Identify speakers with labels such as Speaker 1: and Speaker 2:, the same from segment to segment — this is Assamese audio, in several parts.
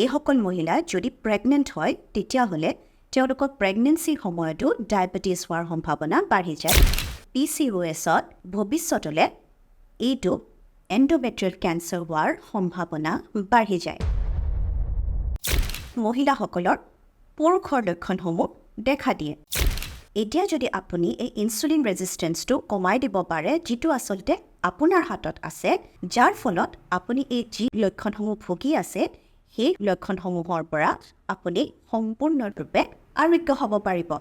Speaker 1: এই সকল মহিলা যদি প্ৰেগনেন্ট হয় তেতিয়াহ'লে তেওঁলোকৰ প্ৰেগনেন্সিৰ সময়তো ডায়েবেটিছ হোৱাৰ সম্ভাৱনা বাঢ়ি যায় PCOSত ভৱিষ্যতলে এইটো এণ্ডোমেট্ৰিয়েল কেঞ্চাৰ হোৱাৰ সম্ভাৱনা বাঢ়ি যায় মহিলাসকলৰ পুৰুষৰ লক্ষণসমূহ দেখা দিয়ে এতিয়া যদি আপুনি এই ইনসুলিন ৰেজিস্ট্যান্সটো কমাই দিব পাৰে যেটো আসলতে আপোনাৰ হাতত আছে যাৰ ফলত আপুনি এই যি লক্ষণসমূহ ভুগি আছে সেই লক্ষণসমূহৰ পৰা আপুনি সম্পূৰ্ণৰূপে আৰোগ্য হ'ব পাৰিব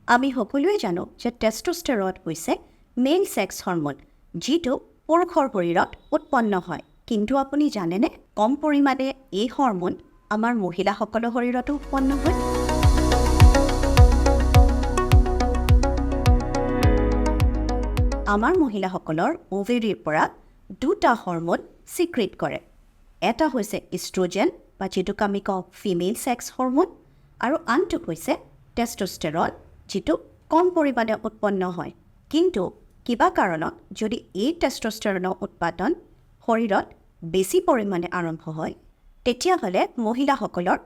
Speaker 1: আমি সকলোৱে জানো যে টেষ্টষ্টেৰন হৈছে মেল সেক্স হৰমোন যেটো পুৰুষৰ শৰীৰত উৎপন্ন হয় কিন্তু আপুনি জানেনে কম পৰিমাণে এই হৰমোন আমাৰ মহিলাসকলৰ শৰীৰতো উৎপন্ন হয় আমাৰ মহিলাসকলৰ ওভেৰীৰ পৰা দুটা হৰমোন সিক্ৰেট কৰে এটা হৈছে ইষ্ট্ৰোজেন বা যেটোক আমি কওঁ ফিমেল সেক্স হৰমোন আৰু আনটো হৈছে টেষ্টষ্টেৰন যেটো কম পৰিমাণে উৎপন্ন হয় কিন্তু কিবা কাৰণত যদি এই টেষ্টষ্টেৰনৰ উৎপাদন শৰীৰত বেছি পৰিমাণে আৰম্ভ হয় তেতিয়াহ'লে মহিলাসকলৰ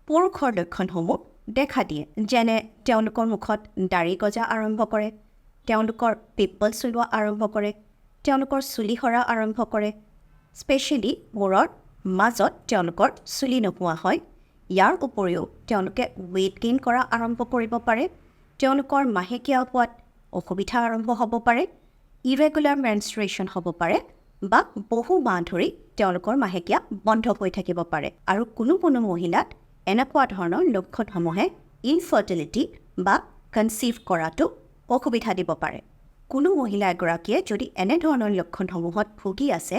Speaker 1: পুৰুষৰ লক্ষণসমূহ দেখা দিয়ে যেনে তেওঁলোকৰ মুখত দাঢ়ি গজা আৰম্ভ কৰে তেওঁলোকৰ পিম্পলছ ওলোৱা আৰম্ভ কৰে তেওঁলোকৰ চুলি সৰা আৰম্ভ কৰে স্পেশালি মূৰৰ মাজত তেওঁলোকৰ চুলি নোহোৱা হয় ইয়াৰ উপৰিও তেওঁলোকে weight gain কৰা আৰম্ভ কৰিব পাৰে তেওঁলোকৰ মাহেকীয়া হোৱাত অসুবিধা আৰম্ভ হ'ব পাৰে ইৰেগুলাৰ মেনষ্ট্ৰুৱেশ্যন হ'ব পাৰে বা বহু মাহ ধৰি তেওঁলোকৰ মাহেকীয়া বন্ধ হৈ থাকিব পাৰে আৰু কোনো মহিলাত এনেকুৱা ধৰণৰ লক্ষণসমূহে ইনফাৰ্টিলিটি বা কনচিভ কৰাটো অসুবিধা দিব পাৰে কোনো মহিলা এগৰাকীয়ে যদি এনে ধৰণৰ লক্ষণসমূহত ভুগি আছে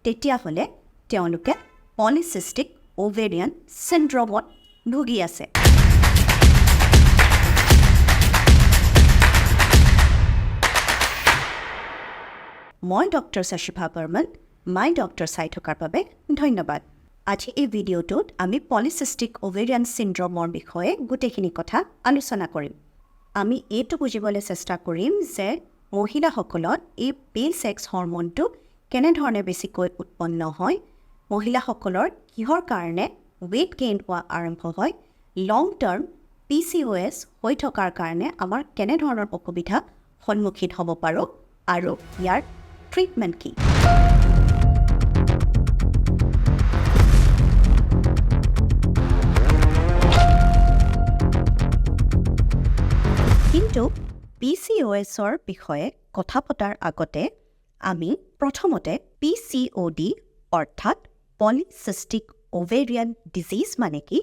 Speaker 1: তেতিয়াহ'লে তেওঁলোকে পলিসিষ্টিক ওভেৰিয়ান চিনড্ৰমত ভুগি আছে মই ডক্টৰ Sashibha Barman মাই ডক্টৰ চাই থকাৰ বাবে ধন্যবাদ আজি এই ভিডিঅ'টোত আমি পলিসিষ্টিক ওভেৰিয়ান চিনড্ৰমৰ বিষয়ে গোটেইখিনি কথা আলোচনা কৰিম আমি এইটো বুজিবলৈ চেষ্টা কৰিম যে মহিলাসকলত এই মেল সেক্স হৰমোনটো কেনে ধৰণে বেছিকৈ উৎপন্ন হয় মহিলাসকলৰ কিহৰ কাৰণে weight gain হোৱা আৰম্ভ হয় লং টাৰ্ম PCOS হৈ থকাৰ কাৰণে আমাৰ কেনে ধৰণৰ অসুবিধা সন্মুখীন হ'ব পাৰো আৰু ইয়াৰ ট্ৰিটমেন্ট কি কিন্তু PCOSৰ বিষয়ে কথা পতাৰ আগতে আমি প্ৰথমতে PCOD অৰ্থাৎ পলিসিষ্টিক ওভেৰিয়ান ডিজিজ মানে কি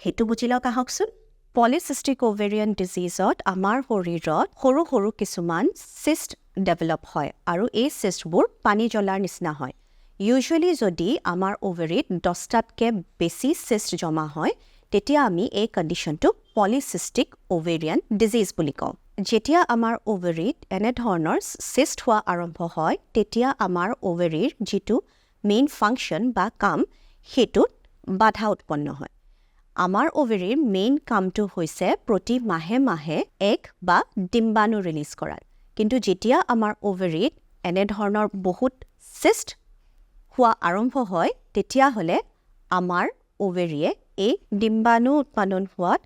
Speaker 1: হেতু বুজি লওক আহকচোন পলিসিষ্টিক ওভেৰিয়ান ডিজিজত আমাৰ শৰীৰত সৰু সৰু কিছুমান সিস্ট ডেভেলপ হয় আৰু এই সিস্টবোৰ পানী জ্বলাৰ নিচিনা হয় ইউজুৱেলি যদি আমাৰ ওভেৰিত 10টাতকে বেছি সিস্ট জমা হয় তেতিয়া আমি এই কণ্ডিশ্যনটো পলিসিষ্টিক ওভেৰিয়ান ডিজিজ বুলি কওঁ যেতিয়া আমাৰ ওভেৰিত এনে ধৰণৰ সিস্ট হোৱা আৰম্ভ হয় তেতিয়া আমাৰ ওভেৰিৰ যেটো মেইন ফাংচন বা কাম হেতুত বাধা উৎপন্ন হয় আমাৰ ওভেৰিৰ মেইন কামটো হৈছে প্ৰতি মাহে মাহে এক বা ডিম্বাণু ৰিলিজ কৰা কিন্তু যেতিয়া আমাৰ ওভেৰিত এনে ধৰণৰ বহুত সিস্ট হোৱা আৰম্ভ হয় তেতিয়াহ'লে আমাৰ ওভেৰিয়ে এই ডিম্বাণু উৎপাদন হোৱাত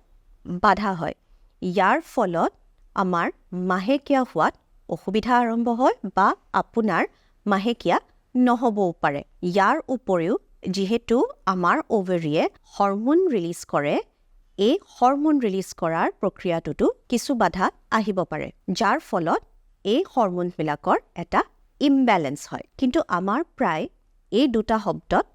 Speaker 1: বাধা হয় ইয়াৰ ফলত আমাৰ মাহেকীয়া হোৱাত অসুবিধা আৰম্ভ হয় বা আপোনাৰ মাহেকীয়া নহবও পাৰে ইয়াৰ উপৰিও যেহেতু আমাৰ ওভেৰিয়ে হৰমোন ৰিলিজ কৰে এই হৰমোন ৰিলিজ কৰাৰ প্ৰক্ৰিয়াটোতো কিছু বাধা আহিব পাৰে যাৰ ফলত এই হৰমোনবিলাকৰ এটা ইমবেলেন্স হয় কিন্তু আমাৰ প্ৰায় এই দুটা শব্দত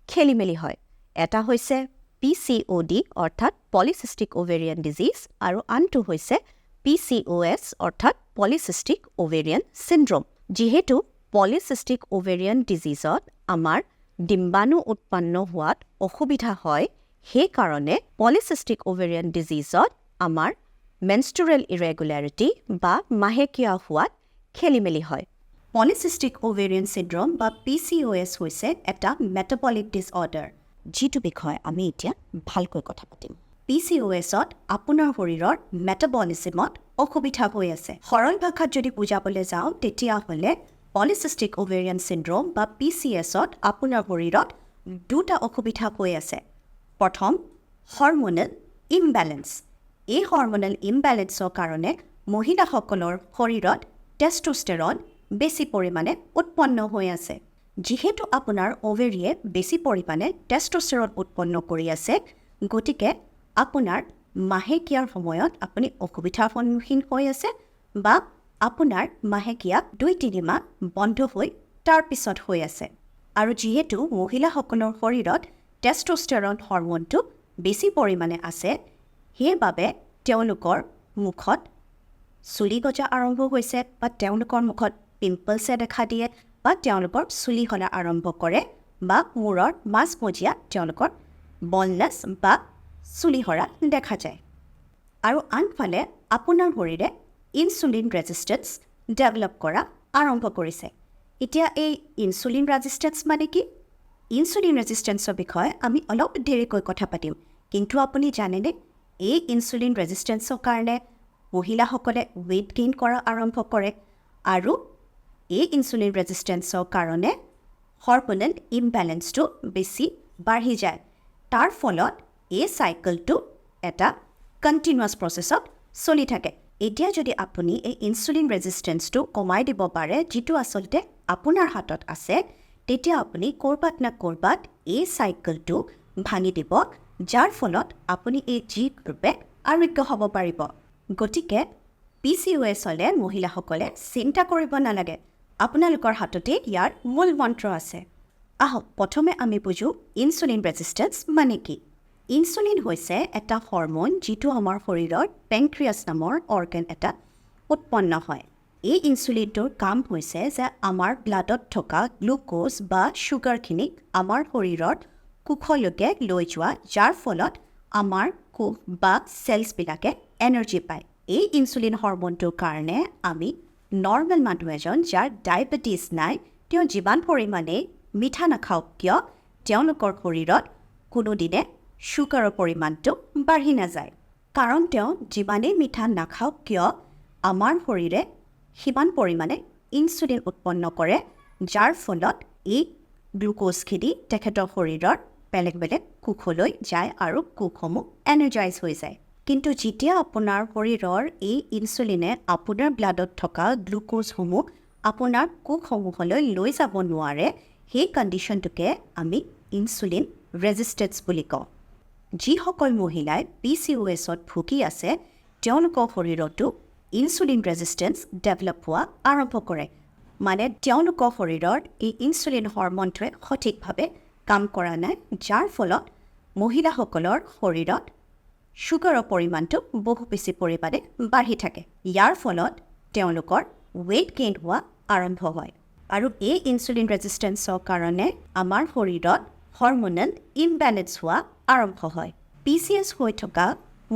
Speaker 1: খেলিমেলি হয় এটা হৈছে PCOD অৰ্থাৎ পলিসিষ্টিক ওভেৰিয়ান ডিজিজ আৰু আনটো হৈছে PCOS অৰ্থাৎ পলিসিষ্টিক ওভেৰিয়ান চিনড্ৰম যেহেতু পলিসিষ্টিক ওভেৰিয়ান ডিজিজত আমাৰ ডিম্বাণু উৎপন্ন হোৱাত অসুবিধা হয় সেই কাৰণে পলিসিষ্টিক ওভেৰিয়ান ডিজিজত আমাৰ মেনষ্ট্ৰুৰেল ইৰেগুলাৰিটি বা মাহেকীয়া হোৱাত খেলিমেলি হয় পলিসিষ্টিক ওভেৰিয়ান চিনড্ৰম বা PCOS হৈছে এটা মেটাবলিক ডিসঅৰ্ডাৰ যেটো বিষয়ে আমি এতিয়া ভালকৈ কথা পাতিম PCOSত আপোনাৰ শৰীৰৰ মেটাবলিজমত অসুবিধা হৈ আছে সৰল ভাষাত যদি বুজাবলৈ যাওঁ তেতিয়াহ'লে পলিসিষ্টিক ওভেৰিয়ান চিনড্ৰম বা PCOSত আপোনাৰ শৰীৰত দুটা অসুবিধা হৈ আছে। প্ৰথম, হৰম'নেল ইমবেলেঞ্চ। এই হৰম'নেল ইমবেলেঞ্চৰ কাৰণে মহিলাসকলৰ শৰীৰত টেষ্টষ্টেৰন বেছি পৰিমাণে উৎপন্ন হৈ আছে। যিহেতু আপোনাৰ অভেৰিয়ে বেছি পৰিমাণে টেষ্টষ্টেৰন উৎপন্ন কৰি আছে, গতিকে আপোনাৰ মাহেকীয়াৰ সময়ত আপুনি অসুবিধাৰ সন্মুখীন হৈ আছে বা আপোনাৰ মাহেকীয়া 2-3 মাহ বন্ধ হৈ তাৰপিছত হৈ আছে। আৰু যিহেতু মহিলাসকলৰ শৰীৰত টেষ্টষ্টেৰন হৰম'নটো বেছি পৰিমাণে আছে, সেইবাবে তেওঁলোকৰ মুখত চুলি গজা আৰম্ভ হৈছে বা তেওঁলোকৰ মুখত পিম্পলছে দেখা দিয়ে বা তেওঁলোকৰ চুলি সৰা আৰম্ভ কৰে বা মূৰৰ মাজমজিয়া তেওঁলোকৰ বলনেছ বা চুলি সৰা দেখা যায়। আৰু আনফালে আপোনাৰ শৰীৰে ইনচুলিন ৰেজিষ্টেঞ্চ ডেভেলপ কৰা আৰম্ভ কৰিছে। এতিয়া এই ইনচুলিন ৰেজিষ্টেঞ্চ মানে কি? ইনচুলিন ৰেজিষ্টেঞ্চৰ বিষয়ে আমি অলপ দেৰিকৈ কথা পাতিম, কিন্তু আপুনি জানেনে এই ইনচুলিন ৰেজিষ্টেঞ্চৰ কাৰণে মহিলাসকলে ৱেইট গেইন কৰা আৰম্ভ কৰে আৰু এই ইনচুলিন ৰেজিষ্টেঞ্চৰ কাৰণে হৰম'নেল ইমবেলেঞ্চটো বেছি বাঢ়ি যায়। তাৰ ফলত এই চাইকেলটো এটা কণ্টিনিউৱাছ প্ৰচেছত চলি থাকে। এতিয়া যদি আপুনি এই ইনচুলিন ৰেজিষ্টেঞ্চটো কমাই দিব পাৰে, যিটো আচলতে আপোনাৰ হাতত আছে, তেতিয়া আপুনি ক'ৰবাত না ক'ৰবাত এই চাইকেলটো ভাঙি দিব, যাৰ ফলত আপুনি এই ৰূপে আৰোগ্য হ'ব পাৰিব। গতিকে PCOS হ'লে মহিলাসকলে চিন্তা কৰিব নালাগে, আপোনালোকৰ হাততে ইয়াৰ মূল মন্ত্ৰ আছে। আহক প্ৰথমে আমি বুজো ইনচুলিন ৰেজিষ্টেঞ্চ মানে কি। ইনচুলিন হৈছে এটা হৰম'ন যিটো আমাৰ শৰীৰৰ পেনক্ৰিয়াছ নামৰ অৰ্গেন এটা উৎপন্ন হয়। এই ইনচুলিনটোৰ কাম হৈছে যে আমাৰ ব্লাডত থকা গ্লুক'জ বা চুগাৰখিনিক আমাৰ শৰীৰৰ কোষলৈকে লৈ যোৱা, যাৰ ফলত আমাৰ কোষ বা চেলছবিলাকে এনাৰ্জি পায়। এই ইনচুলিন হৰম'নটোৰ কাৰণে আমি নৰ্মেল মানুহ এজন যাৰ ডায়েবেটিছ নাই, তেওঁ যিমান পৰিমাণে মিঠা নাখাওক কিয় তেওঁলোকৰ শৰীৰত কোনোদিনে চুগাৰৰ পৰিমাণটো বাঢ়ি নাযায়। কাৰণ তেওঁ যিমানেই মিঠা নাখাওক কিয় আমাৰ শৰীৰে সিমান পৰিমাণে ইনচুলিন উৎপন্ন কৰে, যাৰ ফলত এই গ্লুক'জখিনি তেখেতৰ শৰীৰৰ বেলেগ বেলেগ কোষলৈ যায় আৰু কোষসমূহ এনাৰ্জাইজ হৈ যায়। কিন্তু যেতিয়া আপোনাৰ শৰীৰৰ এই ইনচুলিনে আপোনাৰ ব্লাডত থকা গ্লুক'জসমূহ আপোনাৰ কোষসমূহলৈ লৈ যাব নোৱাৰে, সেই কণ্ডিশ্যনটোকে আমি ইনচুলিন ৰেজিষ্টেঞ্চ বুলি কওঁ। যিসকল মহিলাই PCOSত ভুগি আছে, তেওঁলোকৰ শৰীৰতো ইনচুলিন ৰেজিষ্টেঞ্চ ডেভেলপ হোৱা আৰম্ভ কৰে। মানে তেওঁলোকৰ শৰীৰৰ এই ইনচুলিন হৰম'নটোৱে সঠিকভাৱে কাম কৰা নাই, যাৰ ফলত মহিলাসকলৰ শৰীৰত চুগাৰৰ পৰিমাণটো বহু বেছি পৰিমাণে বাঢ়ি থাকে। ইয়াৰ ফলত তেওঁলোকৰ ৱেইট গেইন হোৱা আৰম্ভ হয়। আৰু এই ইনচুলিন ৰেজিষ্টেঞ্চৰ কাৰণে আমাৰ শৰীৰত হৰম'নেল ইমবেলেঞ্চ হোৱা আৰম্ভ হয়। PCOS হৈ থকা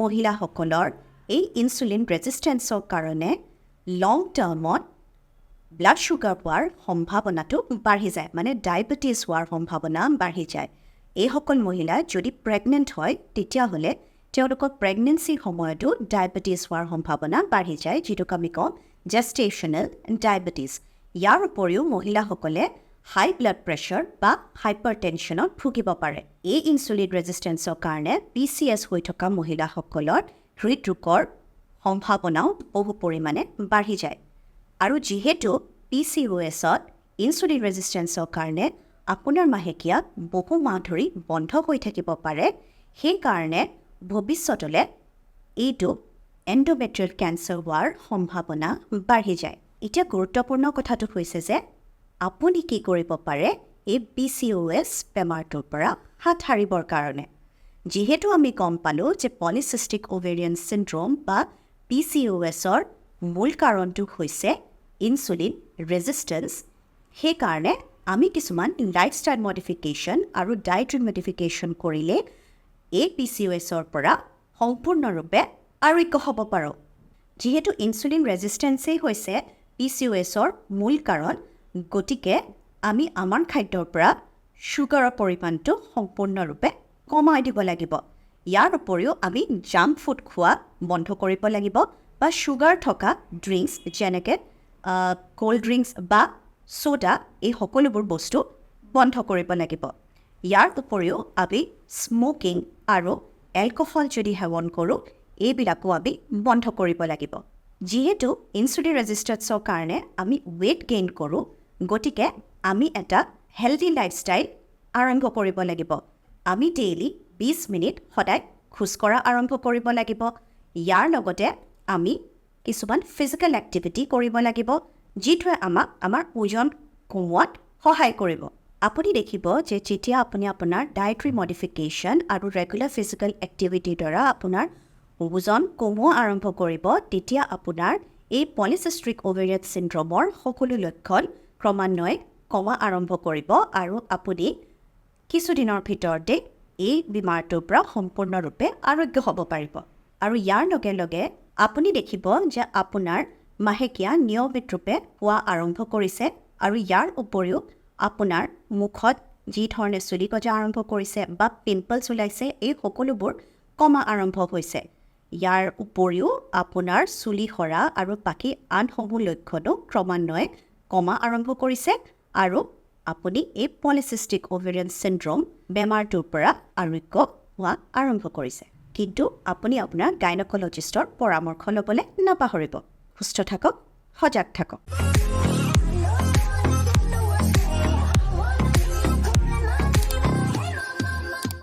Speaker 1: মহিলাসকলৰ এই ইনচুলিন ৰেজিষ্টেঞ্চৰ কাৰণে লং টাৰ্মত ব্লাড চুগাৰ হোৱাৰ সম্ভাৱনাটো বাঢ়ি যায়, মানে ডায়েবেটিছ হোৱাৰ সম্ভাৱনা বাঢ়ি যায়। এইসকল মহিলা যদি প্ৰেগনেণ্ট হয়, তেতিয়াহ'লে তেওঁলোকৰ প্ৰেগনেঞ্চিৰ সময়তো ডায়েবেটিছ হোৱাৰ সম্ভাৱনা বাঢ়ি যায়, যিটোক আমি কওঁ জেষ্টেশ্যনেল ডায়েবেটিছ। ইয়াৰ উপৰিও মহিলাসকলে হাই ব্লাড প্ৰেছাৰ বা হাইপাৰ টেনশ্যনত ভুগিব পাৰে। এই ইনচুলিন ৰেজিষ্টেঞ্চৰ কাৰণে PCOS হৈ থকা মহিলাসকলৰ হৃদৰোগৰ সম্ভাৱনাও বহু পৰিমাণে বাঢ়ি যায়। আৰু যিহেতু PCOSত ইনচুলিন ৰেজিষ্টেঞ্চৰ কাৰণে আপোনাৰ মাহেকীয়া বহু মাহ ধৰি বন্ধ হৈ থাকিব পাৰে, সেইকাৰণে ভৱিষ্যতলৈ এইটো এণ্ডোমেট্ৰিয়েল কেঞ্চাৰ হোৱাৰ সম্ভাৱনা বাঢ়ি যায়। এতিয়া গুৰুত্বপূৰ্ণ কথাটো হৈছে যে আপুনি কি কৰিব পাৰে এই PCOS বেমাৰটোৰ পৰা হাত সাৰিবৰ কাৰণে। যিহেতু আমি গম পালোঁ যে পলিচিষ্টিক অভেৰিয়ান চিণ্ড্ৰম বা PCOSৰ মূল কাৰণটো হৈছে ইনচুলিন ৰেজিষ্টেঞ্চ, সেইকাৰণে আমি কিছুমান লাইফষ্টাইল মডিফিকেশ্যন আৰু ডায়েটৰী মডিফিকেশ্যন কৰিলে এই PCOSৰ পৰা সম্পূৰ্ণৰূপে আৰোগ্য হ'ব পাৰোঁ। যিহেতু ইনচুলিন ৰেজিষ্টেঞ্চেই হৈছে PCOSৰ মূল কাৰণ, গতিকে আমি আমাৰ খাদ্যৰ পৰা চুগাৰৰ পৰিমাণটো সম্পূৰ্ণৰূপে কমাই দিব লাগিব। ইয়াৰ উপৰিও আমি জাংক ফুড খোৱা বন্ধ কৰিব লাগিব বা চুগাৰ থকা ড্ৰিংকছ যেনেকৈ ক'ল্ড ড্ৰিংকছ বা ছ'ডা, এই সকলোবোৰ বস্তু বন্ধ কৰিব লাগিব। ইয়াৰ উপৰিও আমি স্মোকিং আৰু এলকহল যদি সেৱন কৰোঁ এইবিলাকো আমি বন্ধ কৰিব লাগিব যিহেতু ইনচুলিন ৰেজিষ্টেন্সৰ কাৰণে আমি ৱেইট গেইন কৰোঁ গতিকে আমি এটা হেলদি লাইফষ্টাইল আৰম্ভ কৰিব লাগিব আমি ডেইলি 20 মিনিট সদায় খোজকঢ়া আৰম্ভ কৰিব লাগিব ইয়াৰ লগতে আমি কিছুমান ফিজিকেল এক্টিভিটি কৰিব লাগিব যিটোৱে আমাক আমাৰ ওজন কমোৱাত সহায় কৰিব আপুনি দেখিব যে যেতিয়া আপুনি আপোনাৰ ডায়েটৰী মডিফিকেশ্যন আৰু ৰেগুলাৰ ফিজিকেল এক্টিভিটিৰ দ্বাৰা আপোনাৰ ওজন কমোৱা আৰম্ভ কৰিব তেতিয়া আপোনাৰ এই পলিচিষ্টিক ওভেৰিয়ান চিণ্ড্ৰমৰ সকলো লক্ষণ ক্ৰমান্বয়ে কমা আৰম্ভ কৰিব আৰু আপুনি কিছুদিনৰ ভিতৰতে এই বেমাৰটোৰ পৰা সম্পূৰ্ণৰূপে আৰোগ্য হ'ব পাৰিব আৰু ইয়াৰ লগে লগে আপুনি দেখিব যে আপোনাৰ মাহেকীয়া নিয়মিত ৰূপে হোৱা আৰম্ভ কৰিছে আৰু ইয়াৰ উপৰিও আপোনাৰ মুখত যি ধৰণে চুলি গজা আৰম্ভ কৰিছে বা পিম্পলছ ওলাইছে এই সকলোবোৰ কমা আৰম্ভ হৈছে ইয়াৰ উপৰিও আপোনাৰ চুলি সৰা আৰু বাকী আনসমূহ লক্ষণো ক্ৰমান্বয়ে কমা আৰম্ভ কৰিছে আৰু আপুনি এই পলিচিষ্টিক ওভেৰিয়ান চিণ্ড্ৰম বেমাৰটোৰ পৰা আৰোগ্য হোৱা আৰম্ভ কৰিছে কিন্তু আপুনি আপোনাৰ গাইনকলজিষ্টৰ পৰামৰ্শ ল'বলৈ নাপাহৰিব সুস্থ থাকক সজাগ থাকক